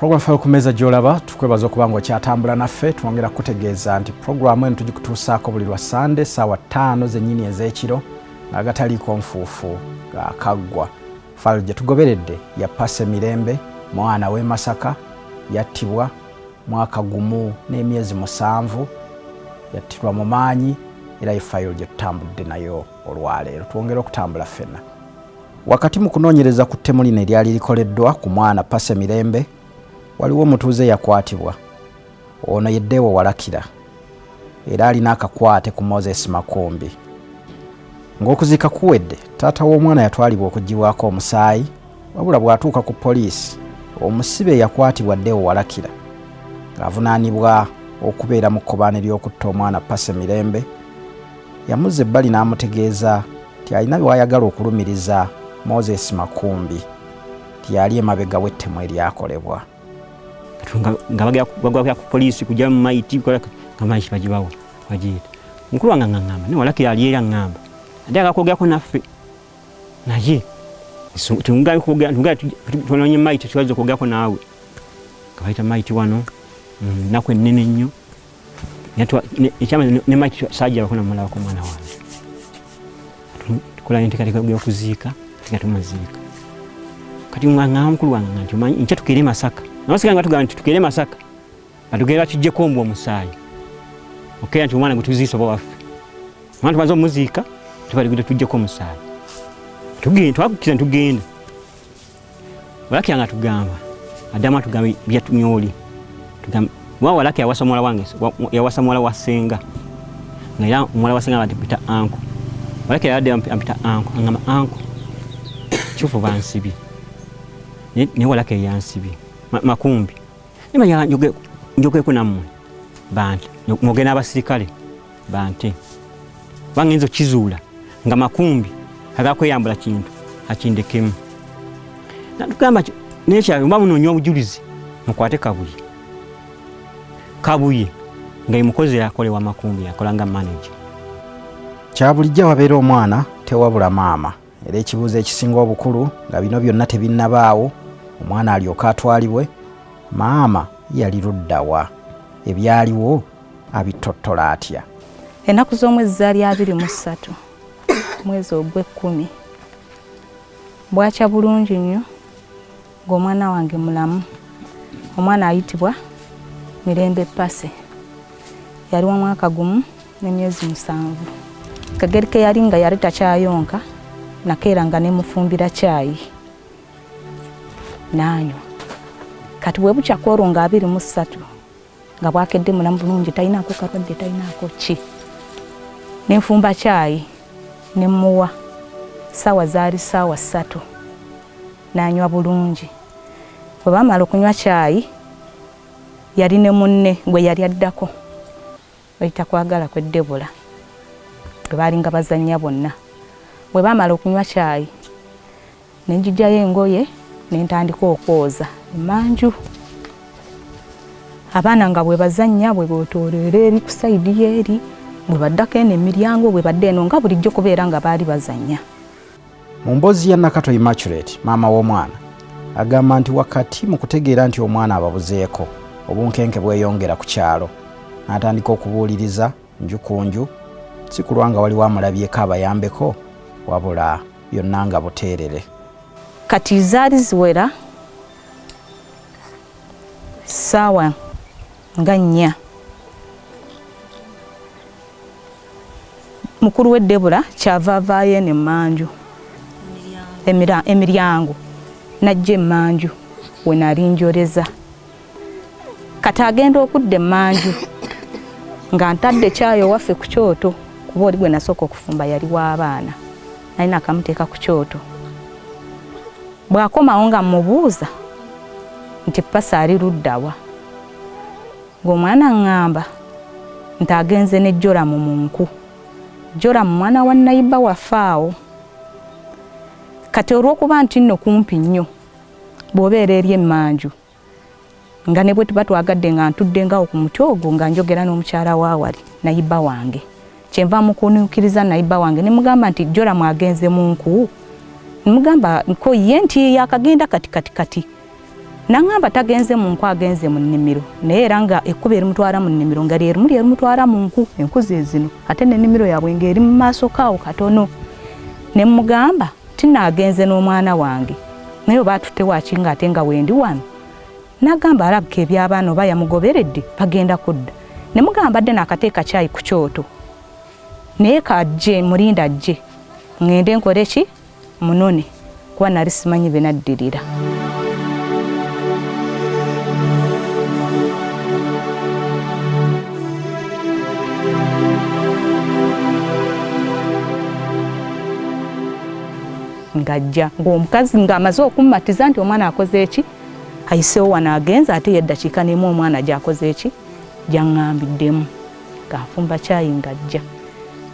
Program file kumeza gyolaba tukwebaza okubango kyatambula naffe twongera kutegeeza nti program eno tugikutuusaako buli lwa Sunday ssaawa 5 zennyini ez'ekiro agataliiko nfuufu akaggwa. File gye tugoberedde ya Passy Mirembe mwana w'e Masaka yattibwa mwaka gumu n'emyezi 7 yattirwa mu maanyi era ifayiro gye tutambudde nayo olwaleero twongera okutambula ffenna. Wakati mu kunoonyereza ku ttemu lino eryali likoleddwa ku mwana Passy Mirembe waliwo omutuuze yakwatibwa ono yeddeewo Walakira era alina akakwate ku Makumbi. Ng'okuziika kuwedde taata w'omwana yatwalibwa okuggyibwako omusaayi wabula bw'atuuka ku poliisi omusibe yakwatibwa ddeewo Walakira ng'avunaanibwa okubeera mu kkobaane ery'okutta omwana Passy Mirembe. Yamuzza ebbali n'amutegeeza nti alina by'ayagala okulumiriza Makumbi tiyali emabega w'ettemu eryakolebwa. Nga bagwa ku poliisi kujja mu maiti nga maiti bagibawo bagiyita mukulu wange ngamba ne Walakira ali era ngamba ate akakogerako naffe naye tunonye maiti tuweze okwogerako naawe nga bayita maiti wano nnaku ennene nnyo ekyama ne maiti saagirabako namulabako omwana wange tukola enteekateeka y'okuziika nga tumuziika kati ngamba mukulu wange nti omanyi nkya tukeere Masaka nabasigala nga tugamba nti tukeere Masaka batugere batuggyeko mbu omusaayi okeera nti omwana gwe tuziisa oba waffe omwana tumaze omuziika tubaligudde tuggyeko omusaayi twakukkiriza ntugenda Walakira nga tugamba addamu atugamba byatunyooli wa Walakira yawasa muwala wange yawasa muwala wa ssenga nga era omuwala wa ssenga batipita anko Walakira yadde ampita anko angamba anko kyufu bansibye ne Walakira yansibye Makumbi nimanya njogeko nammwe bantu mwogere n'abasirikale bante bangenza okizuula nga Makumbi agakweyambula kintu akindekemu natugamba nekyawe mba munoonya obujulizi mukwate kabuye nga emukozi yakolewa Makumbi yakolanga manager. Kya bulijjo wabeera omwana tewabula maama era ekibuuzo ekisinga obukulu nga bino byonna tebinnabaawo omwana alyoka atwalibwe maama yali luddawa ebyaliwo abitottola atya. Ennaku z'omwezi zaali 23 mwezi ogw'ekkumi bwakya bulungi nnyo ng'omwana wange mulamu omwana ayitibwa Mirembe Passy yali wa mwaka gumu n'emyezi 7 kageri ke yali nga yali takyayonka nakeera nga nemufumbira caayi nanywa kati bwe bukya kwolwo nga 23 nga bwakedde mulamu bulungi talinaako kalwadde talinaako ki nenfumba caayi nemuwa ssaawa zaali ssaawa 3 nanywa bulungi bwe bamala okunywa caayi yali ne munne gwe yali addako bayita kwagala kweddebula bwe baali nga bazannya bonna bwe bamala okunywa caayi nenjigyayo engoye nentandika okwoza emanju abaana nga bwe bazannya bwe botoolera eri ku sayidi eri bwe baddako eno emiryango bwe badde eno nga bulijjo kubeera nga baali bazannya. Mu mboozi ya Nakato Immaculate maama w'omwana agamba nti wakati mu kutegeera nti omwana ababuzeeko obunkenke bweyongera ku kyalo n'atandika okubuuliriza nju ku nju si kulwa nga waliwo amulabyeko abayambeko wabula byonna nga buteerere. Kati zaali ziwera ssaawa nga 4 mukulu w'eddebula kyavaavaayo eno emmanju emiryango najja emmanju we nali njoleza kati agenda okudda emmanju nga ntadde caayi waffe ku kyoto kuba oli gwe nasooka okufumba yali w'abaana nalina akamuteeka ku kyoto bw'akomawo nga mmubuuza nti Passy ali luddawa ng'omwana ngamba nti agenze ne Joramu mu nku Joramu mwana wa nayiba waffe awo kati olw'okuba nti nno kumpi nnyo bw'obeera eri emmanju nga ne bwe tuba twagadde nga ntudde ngawo ku muti ogwo nga njogera n'omukyala waawali nayiba wange kyenva mukunuukiriza nayiba wange ne mugamba nti Joramu agenze mu nku Mugamba nko ye nti yakagenda kati Nangamba tagenze mu nku agenze mu nnimiro naye era nga ekkuba erimutwala mu nnimiro nga lyerimu lyerimutwala mu nku enku ze zino ate n'ennimiro yaabwe ng'eri mu maaso kaawo katono. Ne mugamba tinaagenze n'omwana wange naye oba atutte waki ng'ate nga wendi wano. N'agamba alabika eby'abaana oba yamugoberedde bagenda kudda. Ne mugamba badde n'akateeka kyayi ku kyoto naye kajje mulinda ajje ngende nkole ki munone kuba nali simanyi be naddirira. Ngajja ng'omukazi ng'amaze okummatiza nti omwana akoze eki ayiseewo wano agenza ate yeddakiika n'emu omwana gy'akoze eki gy'aŋŋambiddemu ng'afumba kyayi ngajja.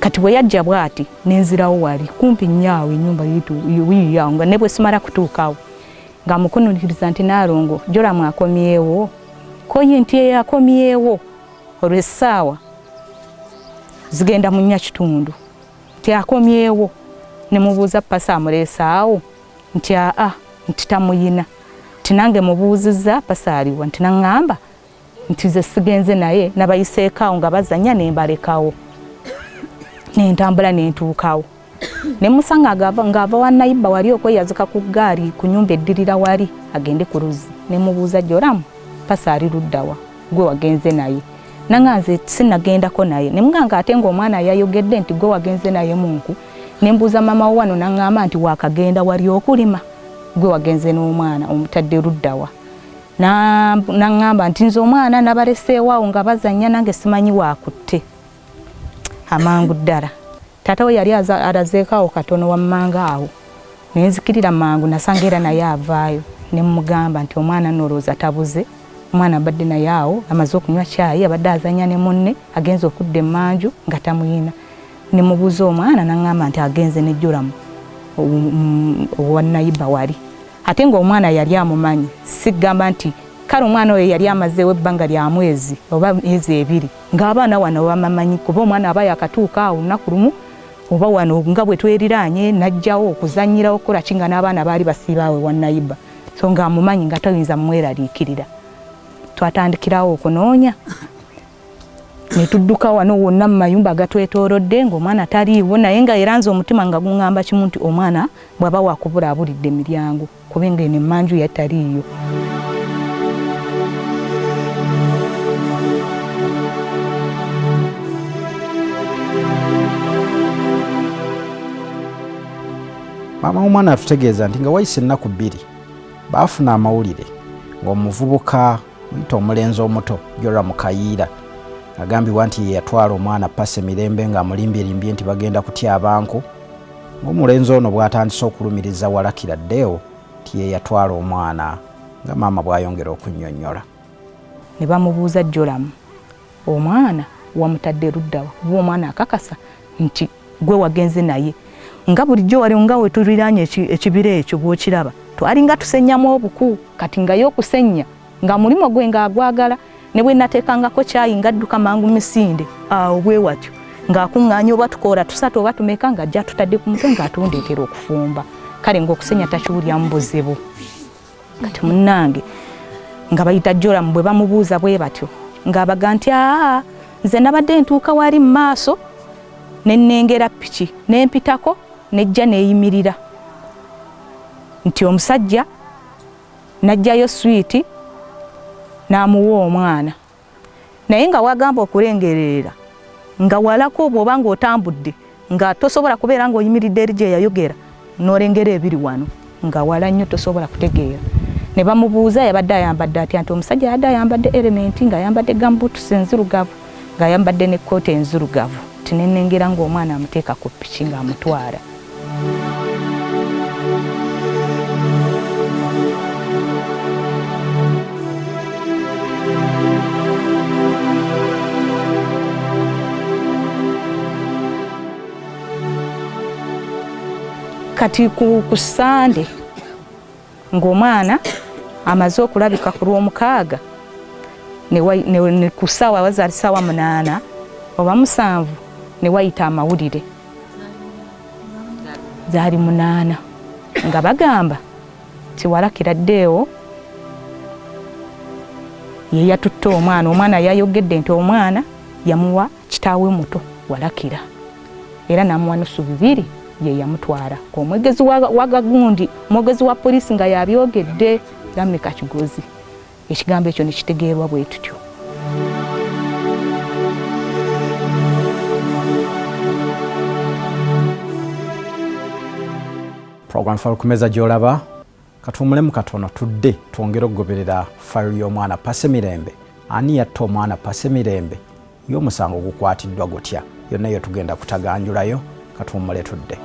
Kati bwe yajja bw'ati nenzirawo wali kumpi nnyo awo ennyumba yiyawo nga ne bwe simala kutuukawo ng'amukunuliriza nti Naalongo Joramu akomyewo koye nti eyakomyewo olwo essaawa zigenda mu nnya kitundu nti akomyewo. Ne mubuuza Passy amuleese awo nti nti tamuyina nti nange mubuuzizza Passy aliwa nti naŋŋamba nti ze sigenze naye nabayiseekaawo nga bazannya ne mbalekawo n'entambula n'entuukawo. Ne musanga ng'ava wa nayibba wali okweyazika ku ggaali ku nnyumba eddirira wali agende ku luzzi. Ne mubuuza Joramu Passy ali luddawa gwe wagenze naye. Nanganze sinagendako naye. Ne muganga ate ng'omwana yayogedde nti gwe wagenze naye mu nku. Ne mbuuza mama wano n'aŋŋamba nti waakagenda wali okulima gwe wagenze n'omwana omutadde luddawa. N'aŋŋamba nti nze omwana nabaleseewaawo nga bazannya nange simanyi waakutte. Amangu ddala taata we yali alazeekaawo katono wammanga awo ne nzikirira mangu nasanga era naye avaayo. Ne mugamba nti omwana nolooza tabuze omwana abadde naye awo amaze okunywa kyayi abadde azannya ne munne agenze okudda emmanju nga tamuyina. Ne mubuuza omwana n'aŋŋamba nti agenze ne Joramu owa nayibba wali ate ng'omwana yali amumanyi. Sigamba nti kale omwana oyo yali amazeewo ebbanga lya mwezi oba myezi ebiri ng'abaana wano bamamanyi kuba omwana aba yakatuuka awo olunaku lumu oba wano nga bwe tweriranye najjawo okuzannyirawo okukola ki nga n'abaana baali basiibaawe wa nayibba so ng'amumanyi nga toyinza mweraliikirira. Twatandikirawo okunoonya ne tudduka wano wonna mu mayumba agatwetoolodde ng'omwana taliiwo naye nga era nze omutima nga guŋŋamba kimu nti omwana bw'aba wakubula abulidde emiryango kuba ng'eno emmanju yataliiyo. Maama w'omwana atutegeeza nti nga wayise ennaku 2 baafuna amawulire ng'omuvubuka muyita omulenzi omuto Joramu Kayiira agambibwa nti ye yatwala omwana Passy Mirembe ng'amulimbyelimbye nti bagenda kutya abantu ng'omulenzi ono bw'atandise okulumiriza Walakira ddeo nti ye yatwala omwana nga maama bw'ayongera okunnyonnyola. Ne bamubuuza Joramu omwana wamutadde luddawa kuba omwana akakasa nti gwe wagenze naye nga bulijjo wali nga we tuliraanye ekibira ekyo bw'okiraba twalinga tusenyamu obuku kati nga y'okusenya nga mulimo gwe ng'agwagala ne bwe nateekangako kyayi ng'adduka mangu misinde awo bwe watyo ng'akuŋŋaanya oba tukoola 3 oba tumeka ng'ajja tutadde ku mutwe ng'atundeetera okufumba kale ng'okusenya takiwulyamu buzibu. Kati munnange nga bayita Joramu bwe bamubuuza bwe batyo ng'abaga nti nze nabadde ntuuka wali mu maaso ne nnengera ppiki n'empitako nejja neeyimirira nti omusajja najjayo switi n'amuwa omwana naye nga wagamba okulengerera nga walako bw'oba ng'otambudde nga tosobola kubeera ng'oyimiridde eri gye yayogera n'olengera ebiri wano nga wala nnyo tosobola kutegeera. Ne bamubuuza yabadde ayambadde atya nti omusajja yabadde ayambadde elementi ng'ayambadde gambuutusi enzirugavu ng'ayambadde n'ekkooti enzirugavu tinennengera ng'omwana amuteeka ku ppiki ng'amutwala. Kati ku Sande ng'omwana amaze okulabika ku Lwomukaaga ne ku ssaawa wazaali ssaawa 8 oba 7 ne wayita amawulire zaali 8 nga bagamba ti Walakira ddeo ye yatutte omwana yayogedde nti omwana yamuwa kitaawe muto Walakira era namuwa nusu 2 ye yamutwala omwegezi wa Gagundi omwegezi wa poliisi nga yabyogedde Lameka Kigozi ekigambo ekyo nekitegeerwa bwe tutyo. Program Falukumeza gy'olaba katuwumulemu katono tudde twongere okugoberera Fayiro y'omwana Passy Mirembe. Ani yatta omwana Passy Mirembe? Y'omusango gukwatiddwa gutya? Yonna yo tugenda kutaganjulayo katuwumule tudde.